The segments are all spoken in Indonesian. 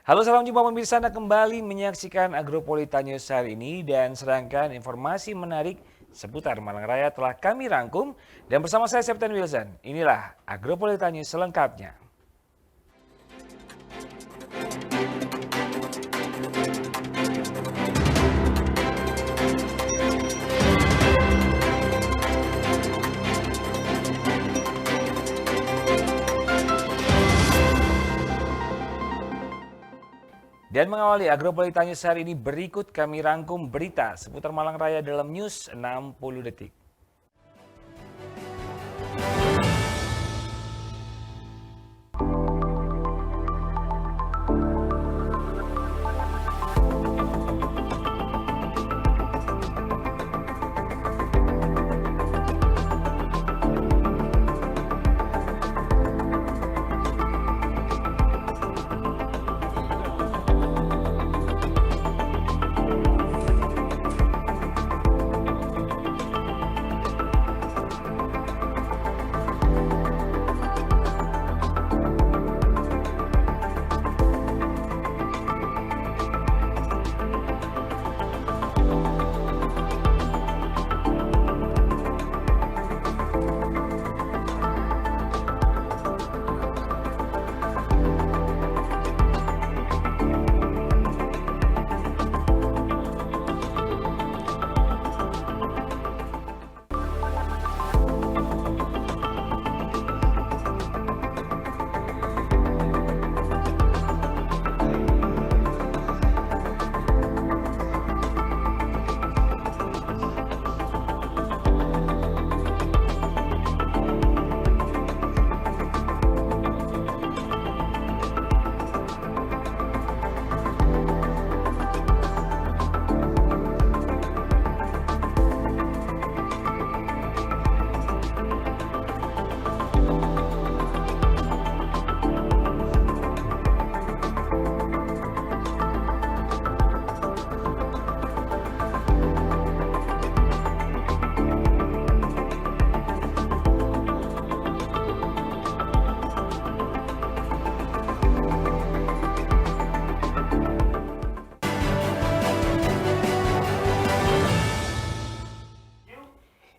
Halo, salam jumpa pemirsa, Anda kembali menyaksikan Agropolita News hari ini dan serangkaian informasi menarik seputar Malang Raya telah kami rangkum dan bersama saya Septian Wilson. Inilah Agropolita News selengkapnya. Dan mengawali Agropolita News hari ini berikut kami rangkum berita seputar Malang Raya dalam News 60 Detik.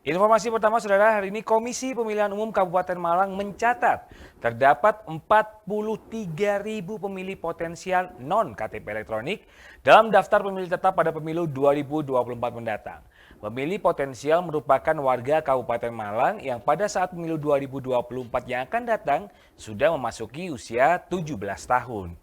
Informasi pertama, Saudara, hari ini Komisi Pemilihan Umum Kabupaten Malang mencatat terdapat 43.000 pemilih potensial non-KTP elektronik dalam daftar pemilih tetap pada pemilu 2024 mendatang. Pemilih potensial merupakan warga Kabupaten Malang yang pada saat pemilu 2024 yang akan datang sudah memasuki usia 17 tahun.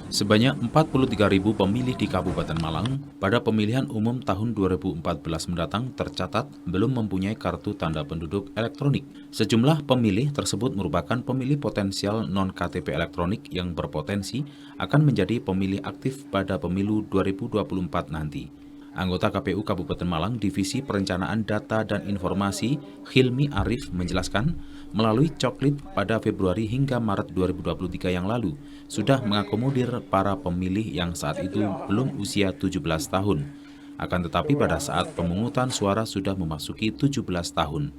Sebanyak 43.000 pemilih di Kabupaten Malang pada pemilihan umum tahun 2014 mendatang tercatat belum mempunyai kartu tanda penduduk elektronik. Sejumlah pemilih tersebut merupakan pemilih potensial non-KTP elektronik yang berpotensi akan menjadi pemilih aktif pada pemilu 2024 nanti. Anggota KPU Kabupaten Malang Divisi Perencanaan Data dan Informasi Hilmi Arif menjelaskan, melalui coklit pada Februari hingga Maret 2023 yang lalu, sudah mengakomodir para pemilih yang saat itu belum usia 17 tahun. Akan tetapi pada saat pemungutan suara sudah memasuki 17 tahun.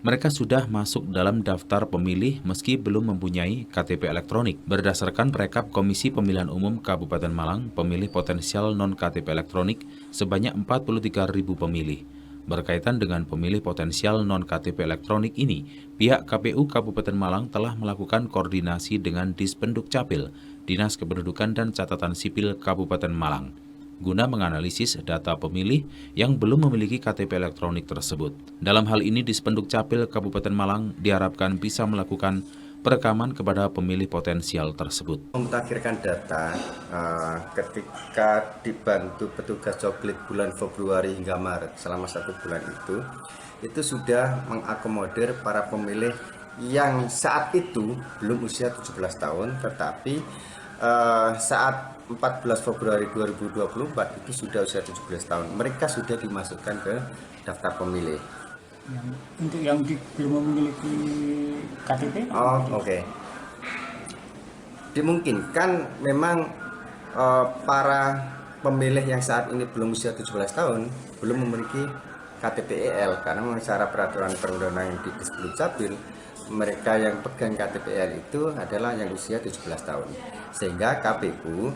Mereka sudah masuk dalam daftar pemilih meski belum mempunyai KTP elektronik. Berdasarkan rekap Komisi Pemilihan Umum Kabupaten Malang, pemilih potensial non-KTP elektronik sebanyak 43.000 pemilih. Berkaitan dengan pemilih potensial non-KTP elektronik ini, pihak KPU Kabupaten Malang telah melakukan koordinasi dengan Dispenduk Capil, Dinas Kependudukan dan Catatan Sipil Kabupaten Malang, guna menganalisis data pemilih yang belum memiliki KTP elektronik tersebut. Dalam hal ini, Dispenduk Capil Kabupaten Malang diharapkan bisa melakukan perekaman kepada pemilih potensial tersebut. Memutakhirkan data ketika dibantu petugas coklit bulan Februari hingga Maret, selama 1 bulan itu sudah mengakomodir para pemilih yang saat itu belum usia 17 tahun, tetapi saat 14 Februari 2024 itu sudah usia 17 tahun. Mereka sudah dimasukkan ke daftar pemilih. Untuk yang belum memiliki KTP? Oke. Dimungkinkan memang para pemilih yang saat ini belum usia 17 tahun belum memiliki KTP EL, karena memang secara peraturan perundang-undangan di Dispenduk Capil mereka yang pegang KTPL itu adalah yang usia 17 tahun. Sehingga KPU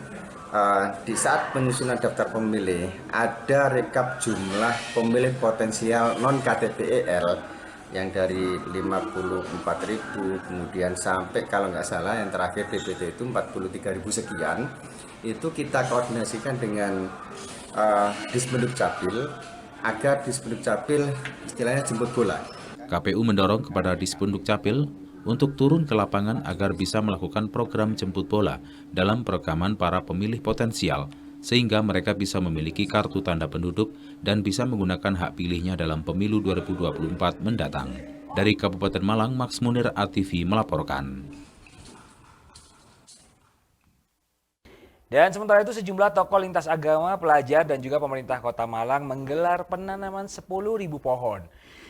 di saat penyusunan daftar pemilih ada rekap jumlah pemilih potensial non KTPL yang dari 54.000 kemudian sampai kalau nggak salah yang terakhir DPT itu 43.000 sekian. Itu kita koordinasikan dengan Disbenduk Capil agar Disbenduk Capil istilahnya jemput bola. KPU mendorong kepada Disbenduk Capil untuk turun ke lapangan agar bisa melakukan program jemput bola dalam perekaman para pemilih potensial, sehingga mereka bisa memiliki kartu tanda penduduk dan bisa menggunakan hak pilihnya dalam pemilu 2024 mendatang. Dari Kabupaten Malang, Max Munir, ATV melaporkan. Dan sementara itu sejumlah tokoh lintas agama, pelajar, dan juga pemerintah Kota Malang menggelar penanaman 10.000 pohon.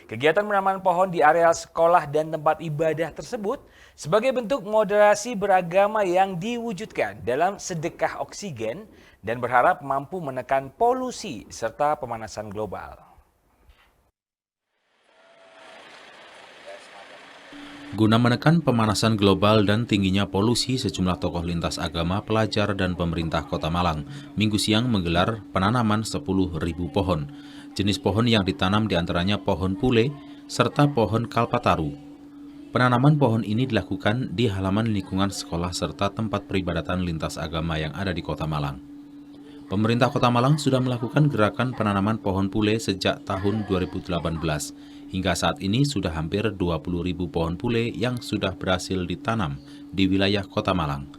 Kegiatan menanam pohon di areal sekolah dan tempat ibadah tersebut sebagai bentuk moderasi beragama yang diwujudkan dalam sedekah oksigen dan berharap mampu menekan polusi serta pemanasan global. Guna menekan pemanasan global dan tingginya polusi, sejumlah tokoh lintas agama, pelajar, dan pemerintah Kota Malang Minggu siang menggelar penanaman 10.000 pohon. Jenis pohon yang ditanam diantaranya pohon pule serta pohon kalpataru. Penanaman pohon ini dilakukan di halaman lingkungan sekolah serta tempat peribadatan lintas agama yang ada di Kota Malang. Pemerintah Kota Malang sudah melakukan gerakan penanaman pohon pule sejak tahun 2018. Hingga saat ini sudah hampir 20.000 pohon pule yang sudah berhasil ditanam di wilayah Kota Malang.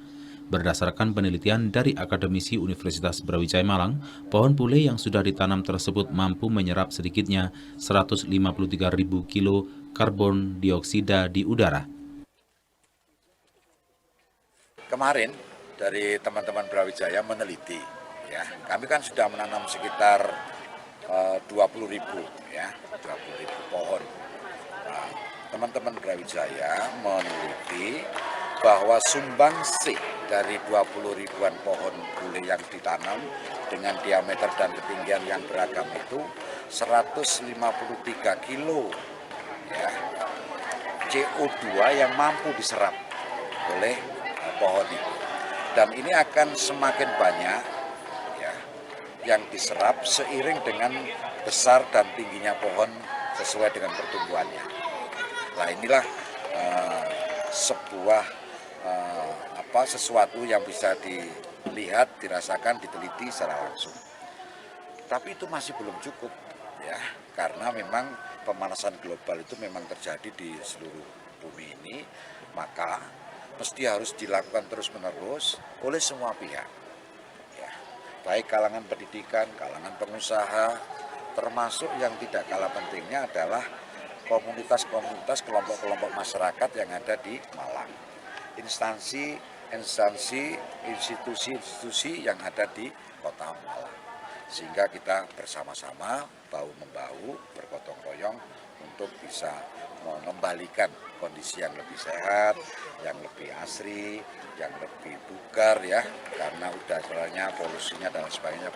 Berdasarkan penelitian dari Akademisi Universitas Brawijaya Malang, pohon pule yang sudah ditanam tersebut mampu menyerap sedikitnya 153.000 kilo karbon dioksida di udara. Kemarin dari teman-teman Brawijaya meneliti, ya, kami kan sudah menanam sekitar 20.000 ya, 20.000 pohon. Nah, teman-teman Brawijaya meneliti bahwa sumbangsi dari 20 ribuan pohon pule yang ditanam dengan diameter dan ketinggian yang beragam itu 153 kilo ya, CO2 yang mampu diserap oleh pohon itu. Dan ini akan semakin banyak yang diserap seiring dengan besar dan tingginya pohon sesuai dengan pertumbuhannya. Nah, inilah sesuatu yang bisa dilihat, dirasakan, diteliti secara langsung. Tapi itu masih belum cukup ya, karena memang pemanasan global itu memang terjadi di seluruh bumi ini, maka mesti harus dilakukan terus-menerus oleh semua pihak. Baik kalangan pendidikan, kalangan pengusaha, termasuk yang tidak kalah pentingnya adalah komunitas-komunitas, kelompok-kelompok masyarakat yang ada di Malang. Instansi, institusi-institusi yang ada di Kota Malang. Sehingga kita bersama-sama, bahu-membahu, bergotong royong untuk bisa mengembalikan kondisi yang lebih sehat, yang lebih asri, yang lebih bugar ya, karena udaranya, polusinya dan sebagainya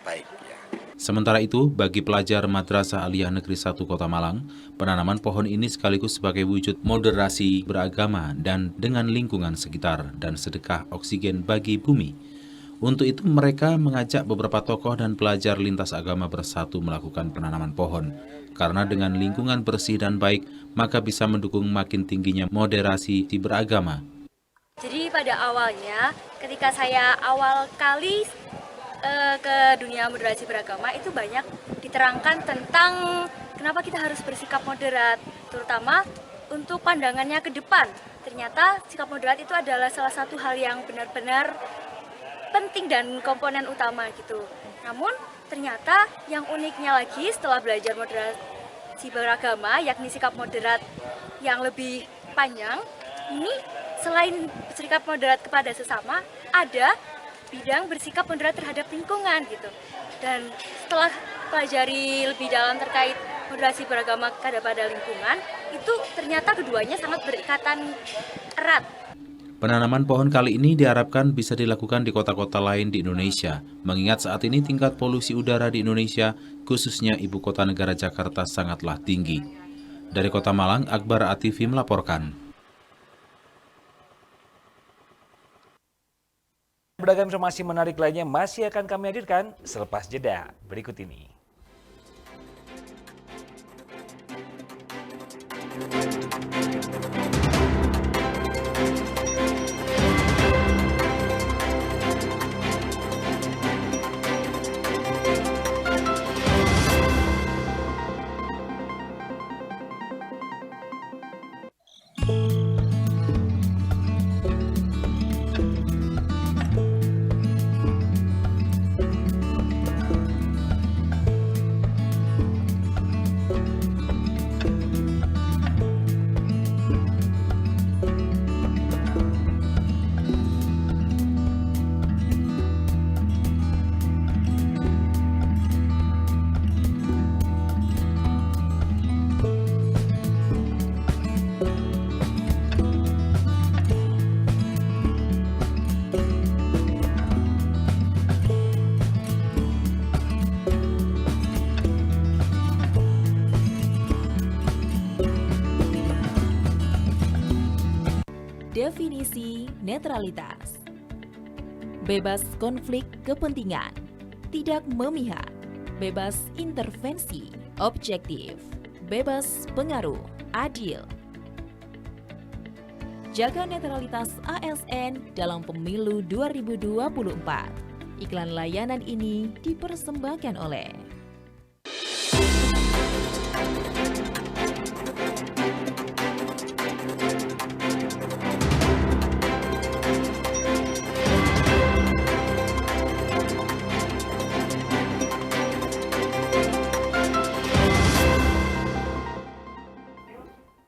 baik ya. Sementara itu, bagi pelajar Madrasah Aliyah Negeri 1 Kota Malang, penanaman pohon ini sekaligus sebagai wujud moderasi beragama dan dengan lingkungan sekitar dan sedekah oksigen bagi bumi. Untuk itu mereka mengajak beberapa tokoh dan pelajar lintas agama bersatu melakukan penanaman pohon. Karena dengan lingkungan bersih dan baik, maka bisa mendukung makin tingginya moderasi beragama. Jadi pada awalnya, ketika saya awal kali ke dunia moderasi beragama, itu banyak diterangkan tentang kenapa kita harus bersikap moderat, terutama untuk pandangannya ke depan. Ternyata sikap moderat itu adalah salah satu hal yang benar-benar penting dan komponen utama gitu. Namun ternyata yang uniknya lagi setelah belajar moderasi beragama, yakni sikap moderat yang lebih panjang, ini selain bersikap moderat kepada sesama, ada bidang bersikap moderat terhadap lingkungan gitu. Dan setelah pelajari lebih dalam terkait moderasi beragama pada lingkungan, itu ternyata keduanya sangat berikatan erat. Penanaman pohon kali ini diharapkan bisa dilakukan di kota-kota lain di Indonesia, mengingat saat ini tingkat polusi udara di Indonesia, khususnya ibu kota negara Jakarta, sangatlah tinggi. Dari Kota Malang, Akbar Atifi melaporkan. Beragam informasi menarik lainnya masih akan kami hadirkan selepas jeda berikut ini. Definisi netralitas. Bebas konflik kepentingan, tidak memihak, bebas intervensi, objektif, bebas pengaruh, adil. Jaga netralitas ASN dalam pemilu 2024. Iklan layanan ini dipersembahkan oleh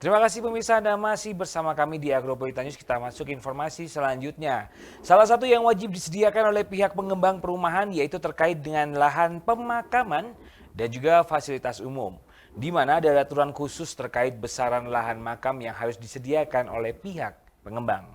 Terima kasih pemirsa, Anda masih bersama kami di Agropolitan News. Kita masuk informasi selanjutnya. Salah satu yang wajib disediakan oleh pihak pengembang perumahan yaitu terkait dengan lahan pemakaman dan juga fasilitas umum, di mana ada aturan khusus terkait besaran lahan makam yang harus disediakan oleh pihak pengembang.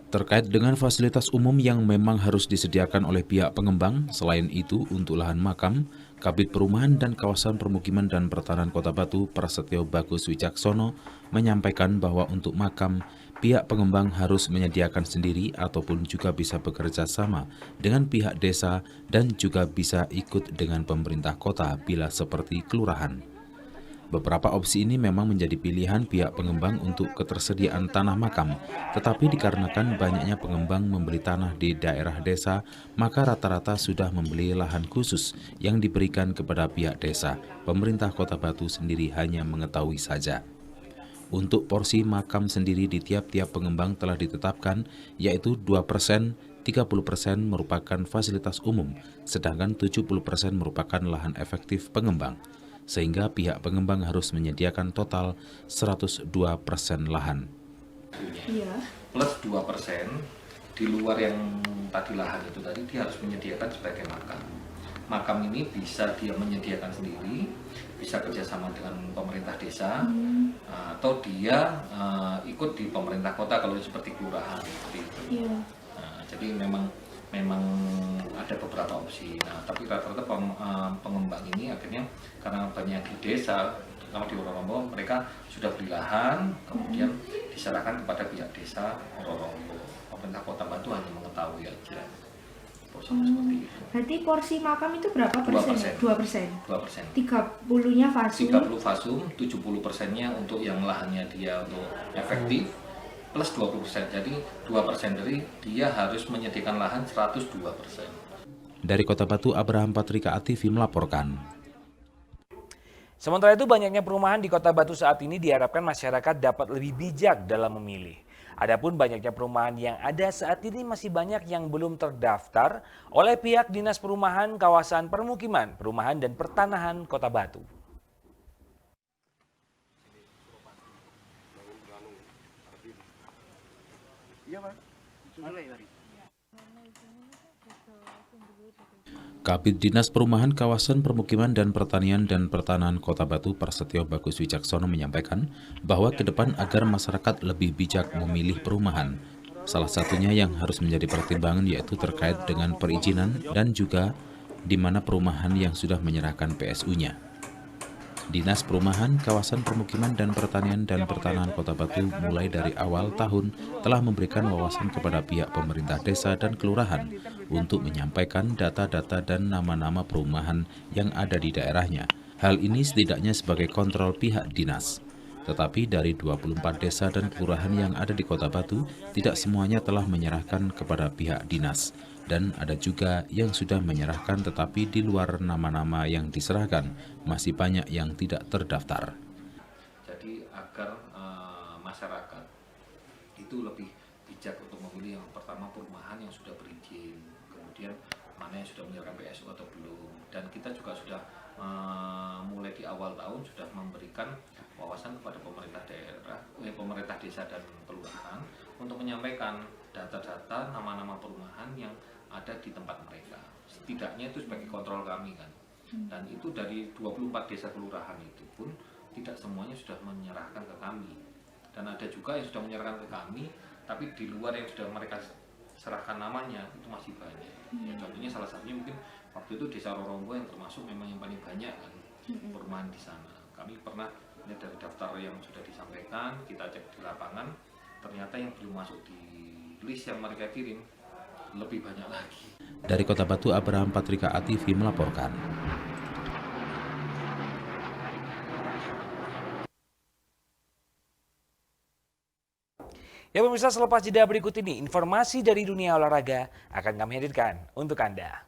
Terkait dengan fasilitas umum yang memang harus disediakan oleh pihak pengembang, selain itu untuk lahan makam, Kabid Perumahan dan Kawasan Permukiman dan Pertanahan Kota Batu, Prasetyo Bagus Wicaksono, menyampaikan bahwa untuk makam, pihak pengembang harus menyediakan sendiri ataupun juga bisa bekerja sama dengan pihak desa dan juga bisa ikut dengan pemerintah kota bila seperti kelurahan. Beberapa opsi ini memang menjadi pilihan pihak pengembang untuk ketersediaan tanah makam, tetapi dikarenakan banyaknya pengembang membeli tanah di daerah desa, maka rata-rata sudah membeli lahan khusus yang diberikan kepada pihak desa. Pemerintah Kota Batu sendiri hanya mengetahui saja. Untuk porsi makam sendiri di tiap-tiap pengembang telah ditetapkan, yaitu 2%, 30% merupakan fasilitas umum, sedangkan 70% merupakan lahan efektif pengembang. Sehingga pihak pengembang harus menyediakan total 102% lahan. Plus 2% di luar yang tadi lahan itu tadi dia harus menyediakan sebagai makam. Makam ini bisa dia menyediakan sendiri, bisa kerjasama dengan pemerintah desa, atau dia ikut di pemerintah kota kalau seperti kelurahan seperti itu. Jadi memang ada beberapa opsi. Nah, tapi rata-rata pengembang ini akhirnya karena banyak di desa, terutama di Rorombo, mereka sudah beli lahan, kemudian diserahkan kepada pihak desa Rorombo. Pemerintah Kota Batu hanya mengetahui aja. Seperti itu. Berarti porsi makam itu berapa persen? 2%. 2%. 30-nya fasum. 30 fasum, 70%-nya untuk yang lahannya dia untuk efektif. Plus 20%, jadi 2% dari dia harus menyediakan lahan 102%. Dari Kota Batu, Abraham Patrika Atifi melaporkan. Sementara itu banyaknya perumahan di Kota Batu saat ini diharapkan masyarakat dapat lebih bijak dalam memilih. Adapun banyaknya perumahan yang ada saat ini masih banyak yang belum terdaftar oleh pihak Dinas Perumahan, Kawasan Permukiman, Perumahan dan Pertanahan Kota Batu. Kabid Dinas Perumahan, Kawasan Permukiman dan Pertanian dan Pertanahan Kota Batu, Prasetyo Bagus Wicaksono menyampaikan bahwa ke depan agar masyarakat lebih bijak memilih perumahan. Salah satunya yang harus menjadi pertimbangan yaitu terkait dengan perizinan dan juga di mana perumahan yang sudah menyerahkan PSU-nya. Dinas Perumahan, Kawasan Permukiman dan Pertanian dan Pertanahan Kota Batu mulai dari awal tahun telah memberikan wawasan kepada pihak pemerintah desa dan kelurahan untuk menyampaikan data-data dan nama-nama perumahan yang ada di daerahnya. Hal ini setidaknya sebagai kontrol pihak dinas. Tetapi dari 24 desa dan kelurahan yang ada di Kota Batu, tidak semuanya telah menyerahkan kepada pihak dinas. Dan ada juga yang sudah menyerahkan tetapi di luar nama-nama yang diserahkan, masih banyak yang tidak terdaftar. Jadi agar masyarakat itu lebih bijak untuk memilih yang pertama perumahan yang sudah berizin, kemudian mana yang sudah menyerahkan PSU atau belum. Dan kita juga sudah mulai di awal tahun sudah memberikan wawasan kepada pemerintah daerah, pemerintah desa dan kelurahan untuk menyampaikan data-data nama-nama perumahan yang ada di tempat mereka. Setidaknya itu sebagai kontrol kami kan. Dan itu dari 24 desa kelurahan itu pun tidak semuanya sudah menyerahkan ke kami. Dan ada juga yang sudah menyerahkan ke kami, tapi di luar yang sudah mereka serahkan namanya itu masih banyak. Ya, contohnya salah satunya mungkin waktu itu Desa Rorombo yang termasuk memang yang paling banyak kan perumahan di sana. Kami pernah lihat dari daftar yang sudah disampaikan, kita cek di lapangan, ternyata yang belum masuk di list yang mereka kirim lebih banyak lagi. Dari Kota Batu, Abraham Patrika ATV melaporkan. Ya pemirsa, selepas jeda berikut ini, informasi dari dunia olahraga akan kami hadirkan untuk Anda.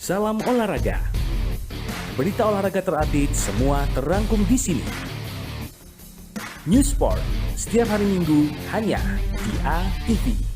Salam olahraga. Berita olahraga terupdate semua terangkum di sini. News Sport setiap hari Minggu hanya di ATV.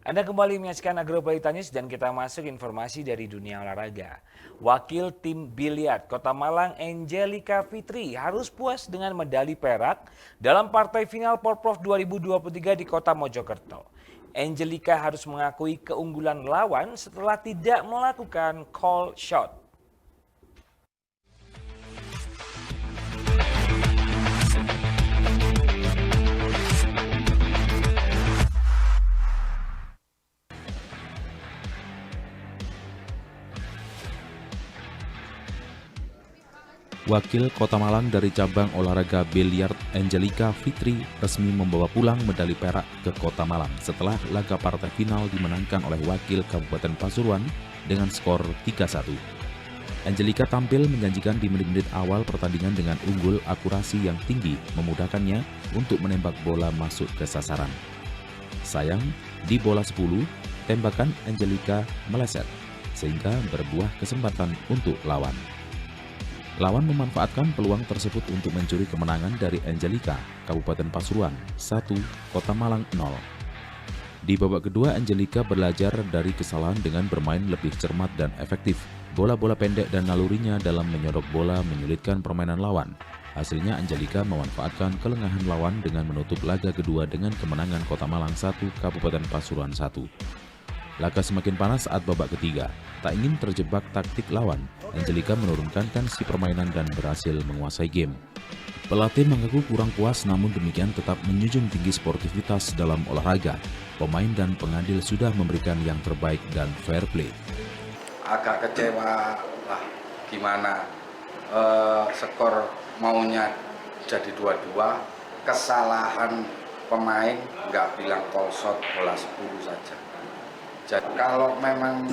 Anda kembali menyaksikan Agropolitan News dan kita masuk informasi dari dunia olahraga. Wakil tim biliar Kota Malang Angelica Fitri harus puas dengan medali perak dalam partai final Porprov 2023 di Kota Mojokerto. Angelica harus mengakui keunggulan lawan setelah tidak melakukan call shot. Wakil Kota Malang dari cabang olahraga biliar Angelica Fitri resmi membawa pulang medali perak ke Kota Malang setelah laga partai final dimenangkan oleh wakil Kabupaten Pasuruan dengan skor 3-1. Angelica tampil menjanjikan di menit-menit awal pertandingan dengan unggul akurasi yang tinggi memudahkannya untuk menembak bola masuk ke sasaran. Sayang, di bola 10, tembakan Angelica meleset sehingga berbuah kesempatan untuk lawan. Lawan memanfaatkan peluang tersebut untuk mencuri kemenangan dari Angelica, Kabupaten Pasuruan 1, Kota Malang 0. Di babak kedua, Angelica belajar dari kesalahan dengan bermain lebih cermat dan efektif. Bola-bola pendek dan nalurinya dalam menyodok bola menyulitkan permainan lawan. Hasilnya Angelica memanfaatkan kelengahan lawan dengan menutup laga kedua dengan kemenangan Kota Malang 1, Kabupaten Pasuruan 1. Laga semakin panas saat babak ketiga. Tak ingin terjebak taktik lawan, Angelica menurunkan tensi permainan dan berhasil menguasai game. Pelatih mengaku kurang puas, namun demikian tetap menjunjung tinggi sportivitas dalam olahraga. Pemain dan pengadil sudah memberikan yang terbaik dan fair play. Agak kecewa lah, gimana skor maunya jadi 2-2, kesalahan pemain nggak bilang call shot bola 10 saja. Jadi kalau memang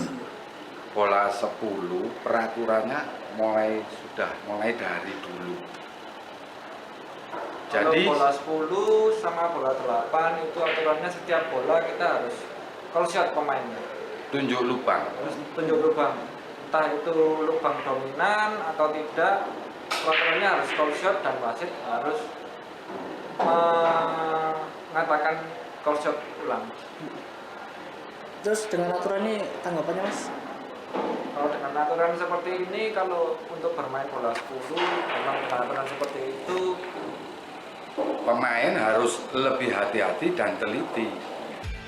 bola 10 peraturannya sudah mulai dari dulu. Jadi bola 10 sama bola 8 itu aturannya setiap bola kita harus call shot pemainnya. tunjuk lubang. Tunjuk lubang. Entah itu lubang dominan atau tidak, peraturannya harus call shot dan wasit harus mengatakan call shot ulang. Terus dengan aturan ini tanggapannya Mas? Kalau dengan aturan seperti ini, kalau untuk bermain bola 10 memang dengan aturan seperti itu, pemain harus lebih hati-hati dan teliti.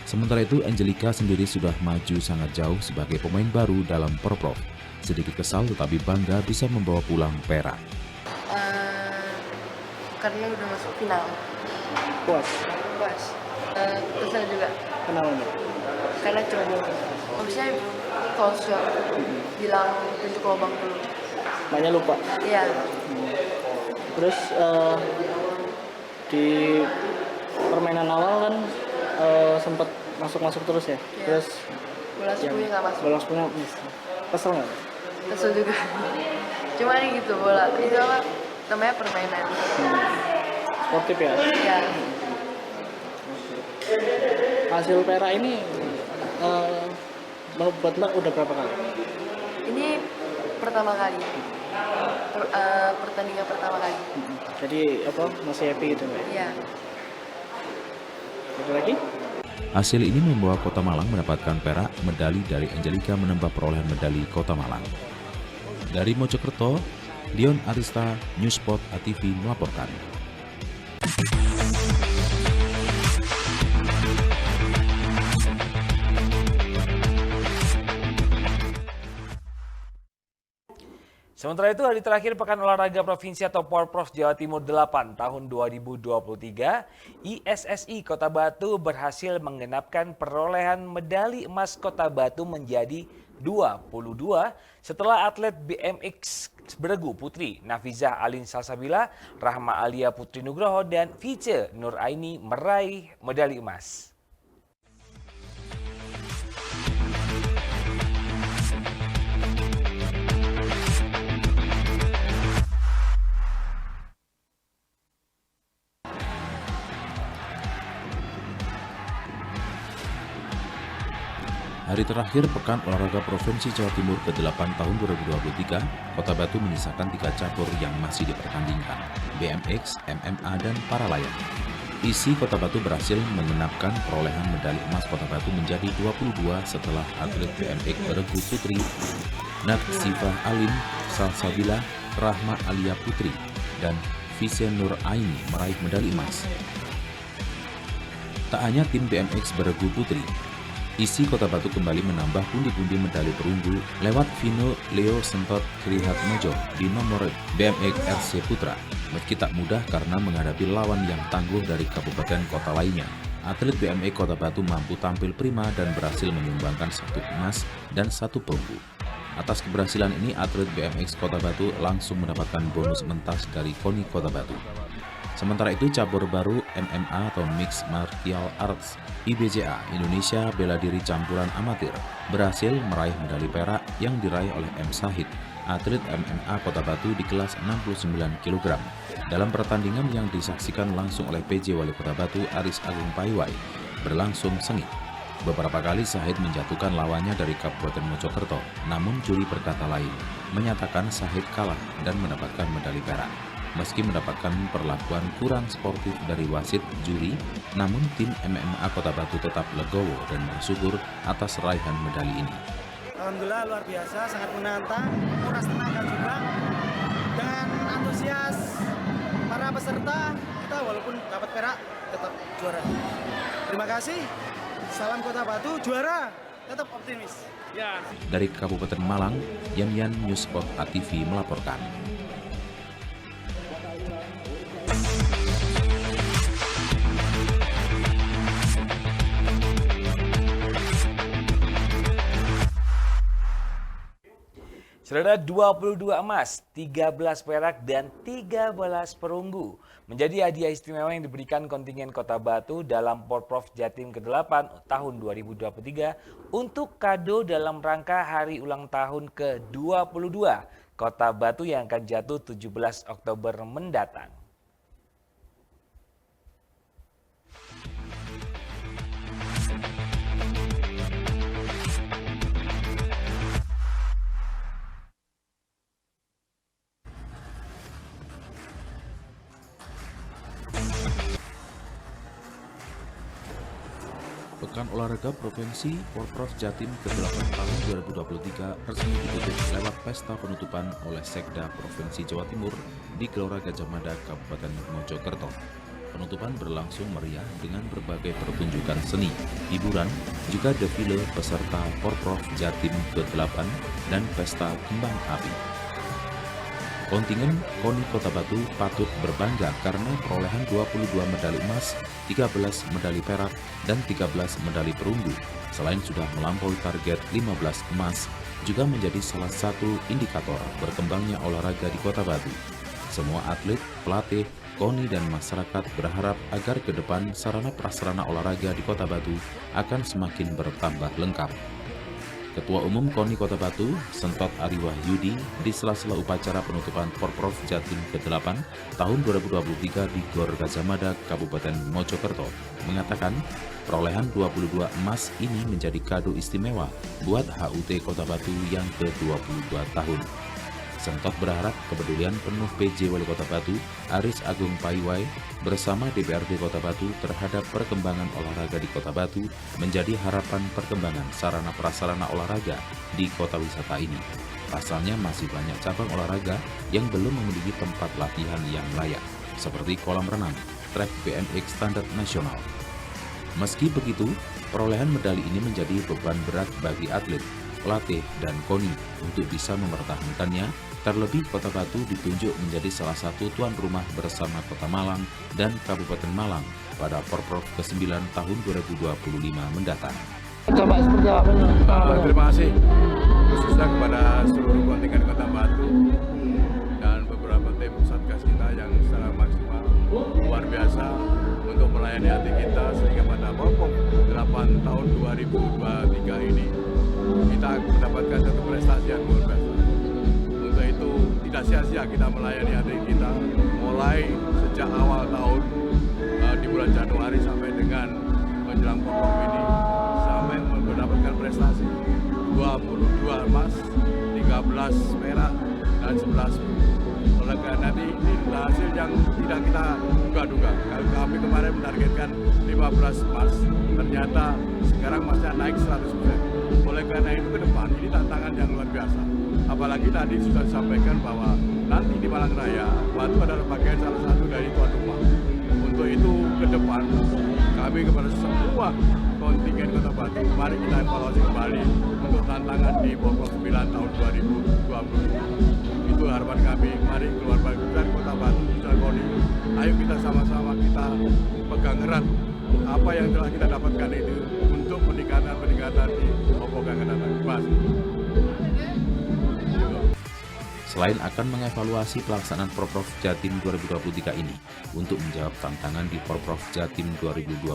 Sementara itu, Angelica sendiri sudah maju sangat jauh sebagai pemain baru dalam Porprov. Sedikit kesal tetapi bangga bisa membawa pulang perak. Karena udah masuk final. Puas? Puas. Kesal juga. Kenapa nih? Karena cuma habisnya call shot bilang tunjuk lubang dulu. Banyak lupa? Iya. Terus di permainan awal kan sempat masuk terus ya? Iya. Terus bola 10-nya nggak masuk. Bola 10-nya kesel nggak? Kesel juga. Cuma ini gitu, bola itu apa namanya permainan. Sportif ya? Iya. Hasil perak ini buat Mbak udah berapa kali? Ini pertama kali. Pertandingan pertama kali. Jadi apa masih happy gitu Mbak? Iya. Ada lagi? Hasil ini membawa Kota Malang mendapatkan perak, medali dari Angelica menambah perolehan medali Kota Malang. Dari Mojokerto, Dion Arista, Newspot ATV melaporkan. Sementara itu, hari terakhir Pekan Olahraga Provinsi atau Porprov Jawa Timur 8 tahun 2023, ISSI Kota Batu berhasil menggenapkan perolehan medali emas Kota Batu menjadi 22 setelah atlet BMX beregu putri Nafizah Alin Salsabila, Rahma Alia Putri Nugroho, dan Vice Nur Aini meraih medali emas. Hari terakhir Pekan Olahraga Provinsi Jawa Timur ke-8 tahun 2023, Kota Batu menyisakan 3 cabur yang masih dipertandingkan, BMX, MMA, dan para layang. Isi Kota Batu berhasil mengenapkan perolehan medali emas Kota Batu menjadi 22 setelah atlet BMX beregu putri Nafizah Alin Salsabila, Rahma Alia Putri, dan Vice Nur Aini meraih medali emas. Tak hanya tim BMX beregu putri, isi Kota Batu kembali menambah pundi-pundi medali perunggu lewat Vino Leo Sentot Krihatmojo di nomor BMX RC Putra. Meski tak mudah karena menghadapi lawan yang tangguh dari kabupaten kota lainnya, atlet BMX Kota Batu mampu tampil prima dan berhasil menyumbangkan 1 emas dan 1 perunggu. Atas keberhasilan ini, atlet BMX Kota Batu langsung mendapatkan bonus mentas dari KONI Kota Batu. Sementara itu, cabur baru MMA atau Mixed Martial Arts IBJA Indonesia Bela Diri Campuran Amatir berhasil meraih medali perak yang diraih oleh M. Sahid, atlet MMA Kota Batu di kelas 69 kg. Dalam pertandingan yang disaksikan langsung oleh PJ Wali Kota Batu Aris Agung Paiwai berlangsung sengit. Beberapa kali Sahid menjatuhkan lawannya dari Kabupaten Mojokerto, namun juri berkata lain, menyatakan Sahid kalah dan mendapatkan medali perak. Meski mendapatkan perlakuan kurang sportif dari wasit juri, namun tim MMA Kota Batu tetap legowo dan bersyukur atas raihan medali ini. Alhamdulillah luar biasa, sangat menantang, kuras tenaga juga. Dengan antusias para peserta, kita walaupun dapat perak tetap juara. Terima kasih. Salam Kota Batu, juara, tetap optimis. Ya. Dari Kabupaten Malang, Yan Newsport ATV melaporkan. Saudara, 22 emas, 13 perak, dan 13 perunggu menjadi hadiah istimewa yang diberikan kontingen Kota Batu dalam Porprov Jatim ke-8 tahun 2023 untuk kado dalam rangka hari ulang tahun ke-22 Kota Batu yang akan jatuh 17 Oktober mendatang. Pekan Olahraga Provinsi Porprov Jatim ke-8 tahun 2023 resmi ditutup lewat pesta penutupan oleh Sekda Provinsi Jawa Timur di Gelora Gajah Mada, Kabupaten Mojokerto. Penutupan berlangsung meriah dengan berbagai pertunjukan seni, hiburan, juga defile peserta Porprov Jatim ke-8 dan pesta kembang api. Kontingen KONI Kota Batu patut berbangga karena perolehan 22 medali emas, 13 medali perak, dan 13 medali perunggu. Selain sudah melampaui target 15 emas, juga menjadi salah satu indikator berkembangnya olahraga di Kota Batu. Semua atlet, pelatih, KONI, dan masyarakat berharap agar ke depan sarana prasarana olahraga di Kota Batu akan semakin bertambah lengkap. Ketua Umum KONI Kota Batu, Sentot Ari Wahyudi, di sela-sela upacara penutupan Porprov Jatim ke-8 tahun 2023 di Gor Gajah Mada, Kabupaten Mojokerto, mengatakan perolehan 22 emas ini menjadi kado istimewa buat HUT Kota Batu yang ke-22 tahun. Sentot berharap kepedulian penuh PJ Wali Kota Batu, Aris Agung Paiwai, bersama DPRD Kota Batu terhadap perkembangan olahraga di Kota Batu menjadi harapan perkembangan sarana prasarana olahraga di kota wisata ini. Pasalnya masih banyak cabang olahraga yang belum memiliki tempat latihan yang layak, seperti kolam renang, trek BMX standar nasional. Meski begitu, perolehan medali ini menjadi beban berat bagi atlet, pelatih, dan KONI untuk bisa mempertahankannya. Terlebih Kota Batu ditunjuk menjadi salah satu tuan rumah bersama Kota Malang dan Kabupaten Malang pada Porprov ke-9 tahun 2025 mendatang. Coba seperti apa nih? Terima kasih khususnya kepada seluruh kontingen Kota Batu dan beberapa tim satgas kita yang secara maksimal luar biasa untuk melayani hati kita sehingga pada Porprov 8 tahun 2023 ini kita mendapatkan satu prestasi yang luar biasa. Untuk itu tidak sia-sia kita melayani hati kita mulai sejak awal tahun di bulan Januari sampai dengan menjelang Porprov ini sampai mendapatkan prestasi 22 emas, 13 perak, dan 11 oleh karena ini hasil yang tidak kita duga-duga. Kami kemarin menargetkan 15 emas, ternyata sekarang masih naik 100%. Oleh karena itu ke depan ini tantangan yang luar biasa. Apalagi tadi sudah disampaikan bahwa nanti di Malang Raya, Batu adalah bagian salah satu dari tuan rumah. Untuk itu ke depan kami kepada semua kontingen Kota Batu, mari kita evaluasi kembali untuk tantangan di Porprov 9 tahun 2020. Itu harapan kami, mari keluar dari Kota Batu, KONI, ayo kita sama-sama kita pegang erat apa yang telah kita dapatkan itu untuk peningkatan di Porprov yang akan datang. Terima kasih. selain akan mengevaluasi pelaksanaan Porprov Jatim 2023 ini untuk menjawab tantangan di Porprov Jatim 2025,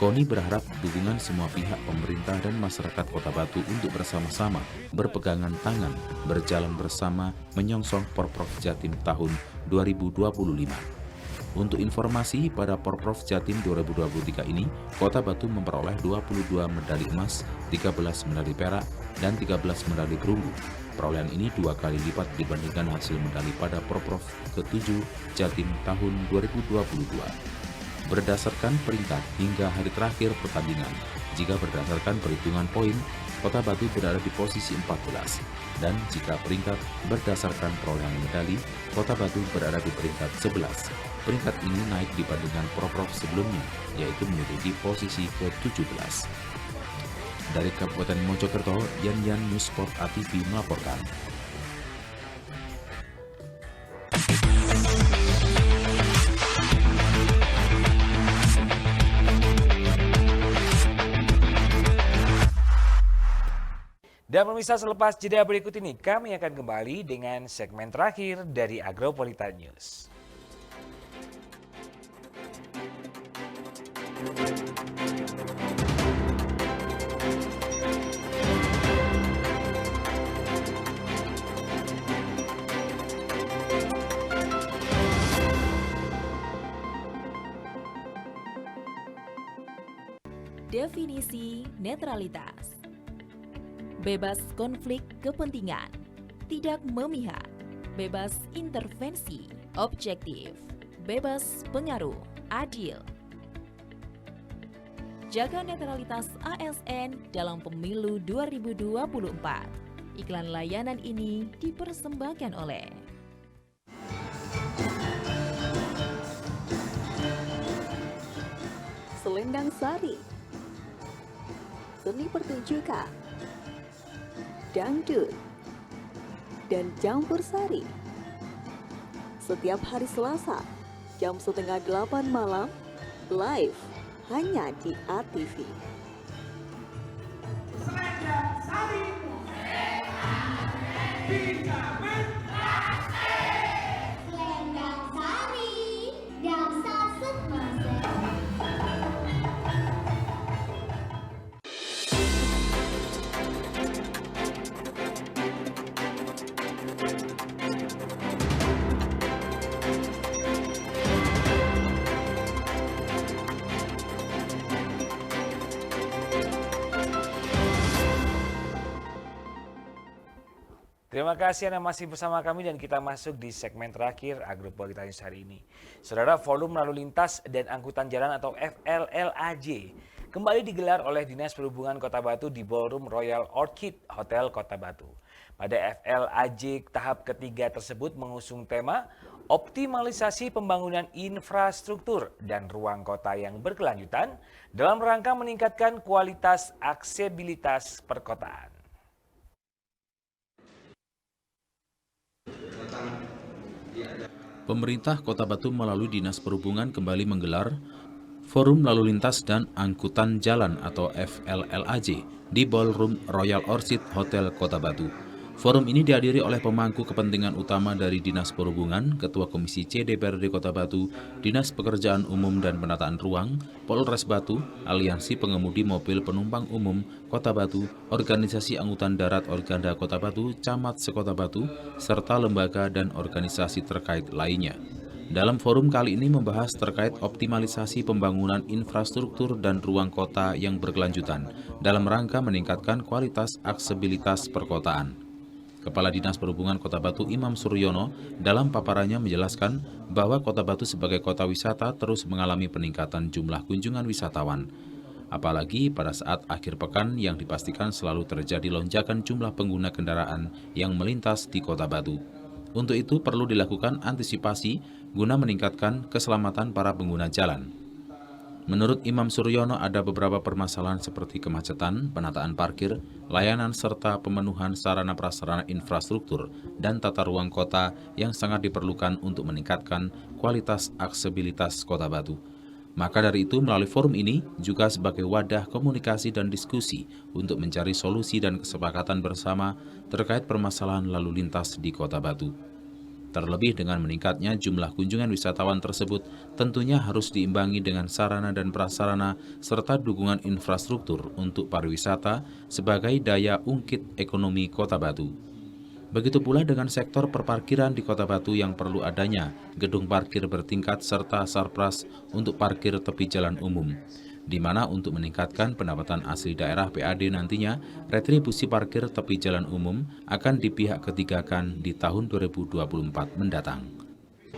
KONI berharap dukungan semua pihak pemerintah dan masyarakat Kota Batu untuk bersama-sama berpegangan tangan, berjalan bersama menyongsong Porprov Jatim tahun 2025. Untuk informasi, pada Porprov Jatim 2023 ini, Kota Batu memperoleh 22 medali emas, 13 medali perak, dan 13 medali perunggu. Perolehan ini 2 kali lipat dibandingkan hasil medali pada Porprov ke-7 Jatim tahun 2022. Berdasarkan peringkat hingga hari terakhir pertandingan, jika berdasarkan perhitungan poin, Kota Batu berada di posisi 14. Dan jika peringkat berdasarkan perolehan medali, Kota Batu berada di peringkat 11. Peringkat ini naik dibandingkan Porprov sebelumnya, yaitu menduduki posisi ke-17. Dari Kabupaten Mojokerto, Yan News Sport ATV melaporkan. Dan pemirsa, selepas jeda berikut ini, kami akan kembali dengan segmen terakhir dari Agropolitan News. Definisi netralitas. Bebas konflik kepentingan, tidak memihak, bebas intervensi, objektif, bebas pengaruh, adil. Jaga netralitas ASN dalam pemilu 2024. Iklan layanan ini dipersembahkan oleh Selendang Sari, Seni Pertunjukan, Dangdut, dan Campur Sari. Setiap hari Selasa, jam 7:30 malam, live hanya di ATV. Selendang Sari, dijamin Selendang Sari, dansa semasa. Terima kasih Anda masih bersama kami dan kita masuk di segmen terakhir Agropolitan News hari ini. Saudara, Forum Lalu Lintas dan Angkutan Jalan atau FLLAJ kembali digelar oleh Dinas Perhubungan Kota Batu di Ballroom Royal Orchid Hotel Kota Batu. Pada FLAJ tahap ketiga tersebut mengusung tema optimalisasi pembangunan infrastruktur dan ruang kota yang berkelanjutan dalam rangka meningkatkan kualitas aksesibilitas perkotaan. Pemerintah Kota Batu melalui Dinas Perhubungan kembali menggelar Forum Lalu Lintas dan Angkutan Jalan atau FLLAJ di Ballroom Royal Orchid Hotel Kota Batu. Forum ini dihadiri oleh pemangku kepentingan utama dari Dinas Perhubungan, Ketua Komisi C DPRD Kota Batu, Dinas Pekerjaan Umum dan Penataan Ruang, Polres Batu, Aliansi Pengemudi Mobil Penumpang Umum Kota Batu, Organisasi Angkutan Darat Organda Kota Batu, Camat Sekota Batu, serta lembaga dan organisasi terkait lainnya. Dalam forum kali ini membahas terkait optimalisasi pembangunan infrastruktur dan ruang kota yang berkelanjutan dalam rangka meningkatkan kualitas aksesibilitas perkotaan. Kepala Dinas Perhubungan Kota Batu Imam Suryono dalam paparannya menjelaskan bahwa Kota Batu sebagai kota wisata terus mengalami peningkatan jumlah kunjungan wisatawan. Apalagi pada saat akhir pekan yang dipastikan selalu terjadi lonjakan jumlah pengguna kendaraan yang melintas di Kota Batu. Untuk itu perlu dilakukan antisipasi guna meningkatkan keselamatan para pengguna jalan. Menurut Imam Suryono ada beberapa permasalahan seperti kemacetan, penataan parkir, layanan serta pemenuhan sarana prasarana infrastruktur dan tata ruang kota yang sangat diperlukan untuk meningkatkan kualitas aksesibilitas Kota Batu. Maka dari itu, melalui forum ini juga sebagai wadah komunikasi dan diskusi untuk mencari solusi dan kesepakatan bersama terkait permasalahan lalu lintas di Kota Batu. Terlebih dengan meningkatnya jumlah kunjungan wisatawan tersebut tentunya harus diimbangi dengan sarana dan prasarana serta dukungan infrastruktur untuk pariwisata sebagai daya ungkit ekonomi Kota Batu. Begitu pula dengan sektor perparkiran di Kota Batu yang perlu adanya gedung parkir bertingkat serta sarpras untuk parkir tepi jalan umum, di mana untuk meningkatkan pendapatan asli daerah PAD nantinya, retribusi parkir tepi jalan umum akan dipihak ketigakan di tahun 2024 mendatang.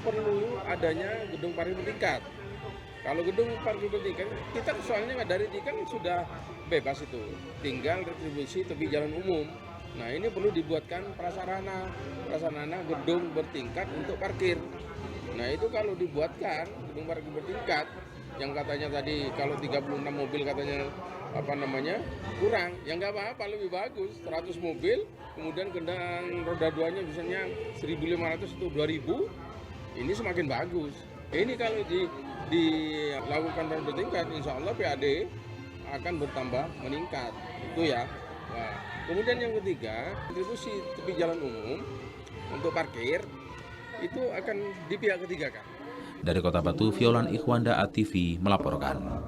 Perlu adanya gedung parkir bertingkat. Kalau gedung parkir bertingkat, kita soalnya dari kan sudah bebas itu, tinggal retribusi tepi jalan umum. Nah ini perlu dibuatkan prasarana gedung bertingkat untuk parkir. Nah itu kalau dibuatkan gedung parkir bertingkat, yang katanya tadi kalau 36 mobil katanya kurang, ya nggak apa-apa, lebih bagus 100 mobil, kemudian kendaraan roda 2-nya misalnya 1.500 atau 2.000, ini semakin bagus. Ini kalau dilakukan bertingkat, insya Allah PAD akan bertambah meningkat, itu ya. Nah, kemudian yang ketiga, retribusi tepi jalan umum untuk parkir itu akan dipihak ketigakan. Dari Kota Batu, Violan Ikhwanda ATV melaporkan.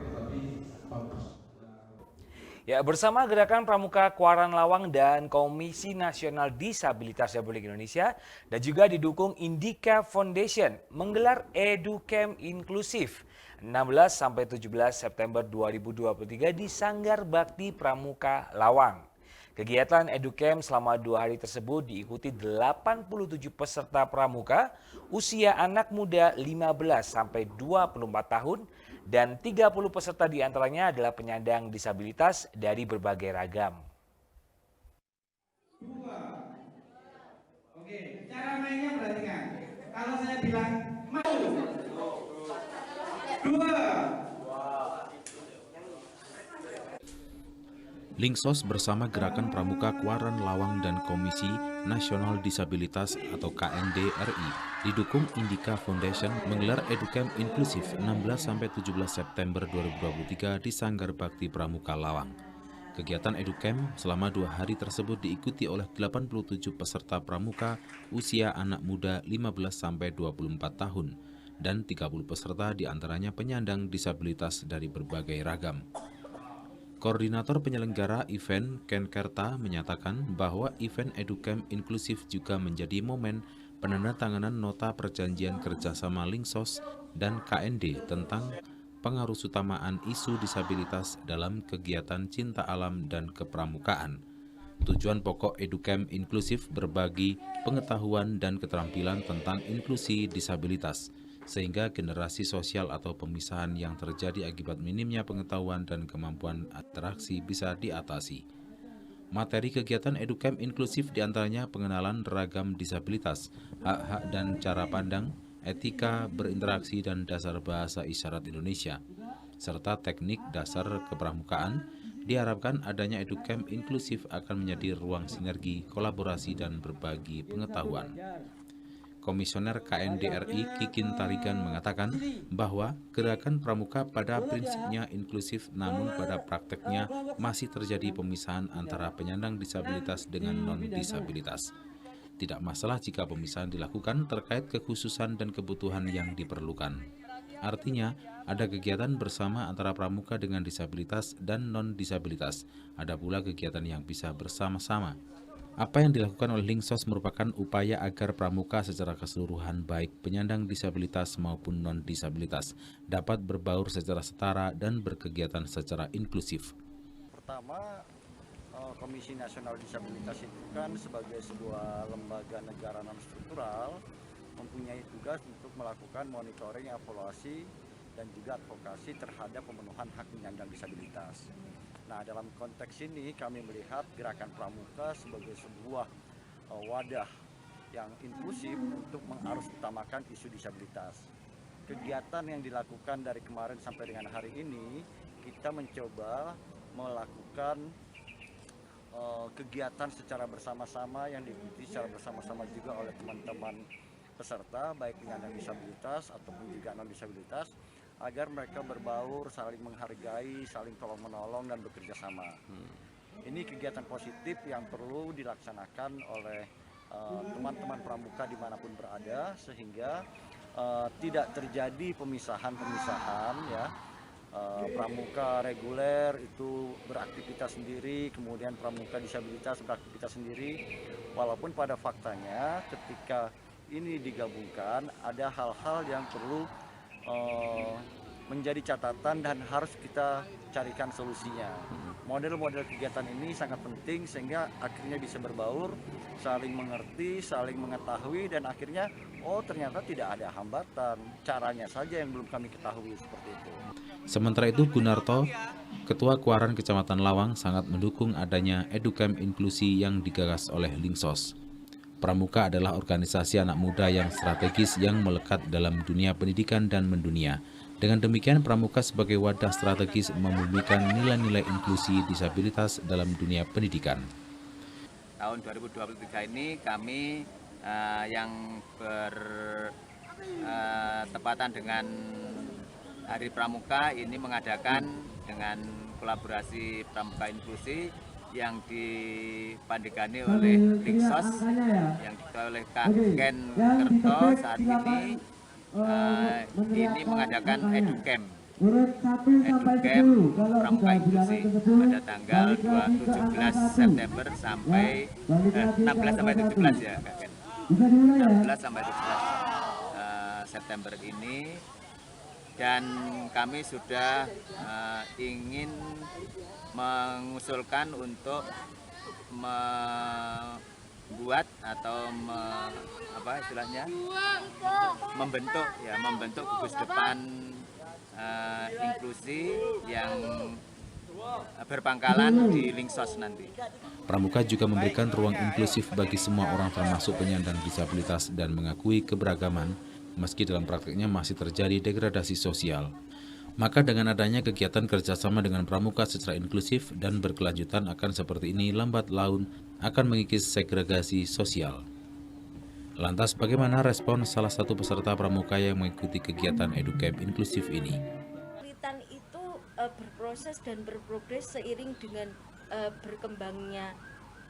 Ya, bersama Gerakan Pramuka Kuaran Lawang dan Komisi Nasional Disabilitas Republik Indonesia dan juga didukung Indika Foundation menggelar EduCamp Inklusif 16-17 September 2023 di Sanggar Bakti Pramuka Lawang. Kegiatan EduCamp selama 2 hari tersebut diikuti 87 peserta pramuka usia anak muda 15-24 tahun dan 30 peserta diantaranya adalah penyandang disabilitas dari berbagai ragam. Oke, cara mainnya perhatikan. Kalau saya bilang maju, 2. Linksos bersama Gerakan Pramuka Kuaran Lawang dan Komisi Nasional Disabilitas atau KND RI didukung Indika Foundation menggelar EduCamp Inklusif 16-17 September 2023 di Sanggar Bakti Pramuka Lawang. Kegiatan EduCamp selama 2 hari tersebut diikuti oleh 87 peserta pramuka usia anak muda 15-24 tahun dan 30 peserta diantaranya penyandang disabilitas dari berbagai ragam. Koordinator penyelenggara event Ken Kerta menyatakan bahwa event EduCamp Inklusif juga menjadi momen penandatanganan nota perjanjian kerjasama Linksos dan KND tentang pengarusutamaan isu disabilitas dalam kegiatan cinta alam dan kepramukaan. Tujuan pokok EduCamp Inklusif berbagi pengetahuan dan keterampilan tentang inklusi disabilitas, sehingga generasi sosial atau pemisahan yang terjadi akibat minimnya pengetahuan dan kemampuan interaksi bisa diatasi. Materi kegiatan EduCamp Inklusif diantaranya pengenalan ragam disabilitas, hak-hak dan cara pandang, etika berinteraksi dan dasar bahasa isyarat Indonesia, serta teknik dasar kepramukaan. Diharapkan adanya EduCamp Inklusif akan menjadi ruang sinergi, kolaborasi, dan berbagi pengetahuan. Komisioner KND RI Kikin Tarigan mengatakan bahwa gerakan pramuka pada prinsipnya inklusif, namun pada prakteknya masih terjadi pemisahan antara penyandang disabilitas dengan non-disabilitas. Tidak masalah jika pemisahan dilakukan terkait kekhususan dan kebutuhan yang diperlukan. Artinya, ada kegiatan bersama antara pramuka dengan disabilitas dan non-disabilitas. Ada pula kegiatan yang bisa bersama-sama. Apa yang dilakukan oleh Linksos merupakan upaya agar pramuka secara keseluruhan baik penyandang disabilitas maupun non-disabilitas dapat berbaur secara setara dan berkegiatan secara inklusif. Pertama, Komisi Nasional Disabilitas itu kan sebagai sebuah lembaga negara non-struktural mempunyai tugas untuk melakukan monitoring, evaluasi, dan juga advokasi terhadap pemenuhan hak penyandang disabilitas. Nah, dalam konteks ini kami melihat gerakan pramuka sebagai sebuah wadah yang inklusif untuk mengarusutamakan isu disabilitas. Kegiatan yang dilakukan dari kemarin sampai dengan hari ini, kita mencoba melakukan kegiatan secara bersama-sama yang diikuti secara bersama-sama juga oleh teman-teman peserta, baik penyandang disabilitas ataupun juga non-disabilitas, agar mereka berbaur, saling menghargai, saling tolong-menolong dan bekerja sama. Ini kegiatan positif yang perlu dilaksanakan oleh teman-teman pramuka dimanapun berada, sehingga tidak terjadi pemisahan-pemisahan ya. Pramuka reguler itu beraktivitas sendiri, kemudian pramuka disabilitas beraktivitas sendiri, walaupun pada faktanya ketika ini digabungkan ada hal-hal yang perlu menjadi catatan dan harus kita carikan solusinya. Model-model kegiatan ini sangat penting sehingga akhirnya bisa berbaur, saling mengerti, saling mengetahui, dan akhirnya ternyata tidak ada hambatan, caranya saja yang belum kami ketahui seperti itu. Sementara itu, Gunarto, Ketua Kuaran Kecamatan Lawang, sangat mendukung adanya Educamp inklusi yang digagas oleh Linksos. Pramuka adalah organisasi anak muda yang strategis yang melekat dalam dunia pendidikan dan mendunia. Dengan demikian, Pramuka sebagai wadah strategis membumikan nilai-nilai inklusi disabilitas dalam dunia pendidikan. Tahun 2023 ini kami yang bertepatan dengan Hari Pramuka ini mengadakan dengan kolaborasi Pramuka Inklusi yang dipandegani oleh Linksos, yang diketuai oleh Kak Ken Kerto saat ini mengadakan Educamp Pramuka Inklusi pada tanggal 17 September sampai 16 sampai 17 ya Kak Ken. 16 sampai 17 September ini, dan kami sudah ingin mengusulkan untuk membuat atau membentuk gugus depan inklusi yang berpangkalan di Linksos nanti. Pramuka juga memberikan ruang inklusif bagi semua orang termasuk penyandang disabilitas dan mengakui keberagaman meski dalam praktiknya masih terjadi degradasi sosial. Maka dengan adanya kegiatan kerjasama dengan Pramuka secara inklusif dan berkelanjutan akan seperti ini, lambat laun akan mengikis segregasi sosial. Lantas bagaimana respon salah satu peserta Pramuka yang mengikuti kegiatan Educamp inklusif ini? Kesulitan itu berproses dan berprogres seiring dengan berkembangnya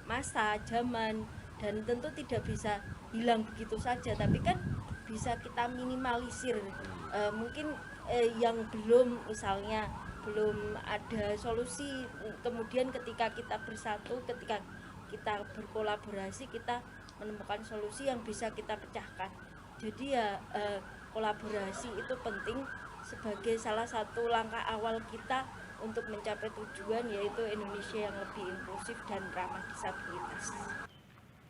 masa, zaman, dan tentu tidak bisa hilang begitu saja, tapi kan bisa kita minimalisir. Mungkin yang belum, misalnya belum ada solusi, kemudian ketika kita bersatu, ketika kita berkolaborasi, kita menemukan solusi yang bisa kita pecahkan. Jadi ya kolaborasi itu penting sebagai salah satu langkah awal kita untuk mencapai tujuan, yaitu Indonesia yang lebih inklusif dan ramah disabilitas.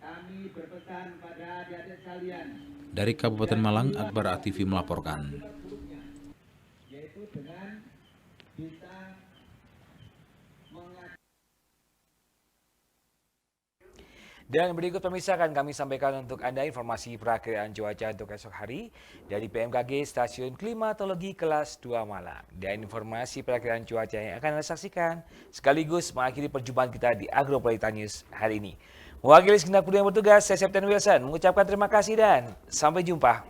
Kami berpesan pada adik-adik sekalian. Dari Kabupaten Malang, Akbar ATV melaporkan. Yaitu dengan bisa Dan berikut pemirsa akan kami sampaikan untuk Anda informasi perakiraan cuaca untuk esok hari dari BMKG Stasiun Klimatologi kelas 2 Malang. Dan informasi perakiraan cuaca yang akan Anda saksikan sekaligus mengakhiri perjumpaan kita di Agropolitan News hari ini. Mewakili segenap kru yang bertugas, saya Septian Wilson mengucapkan terima kasih dan sampai jumpa.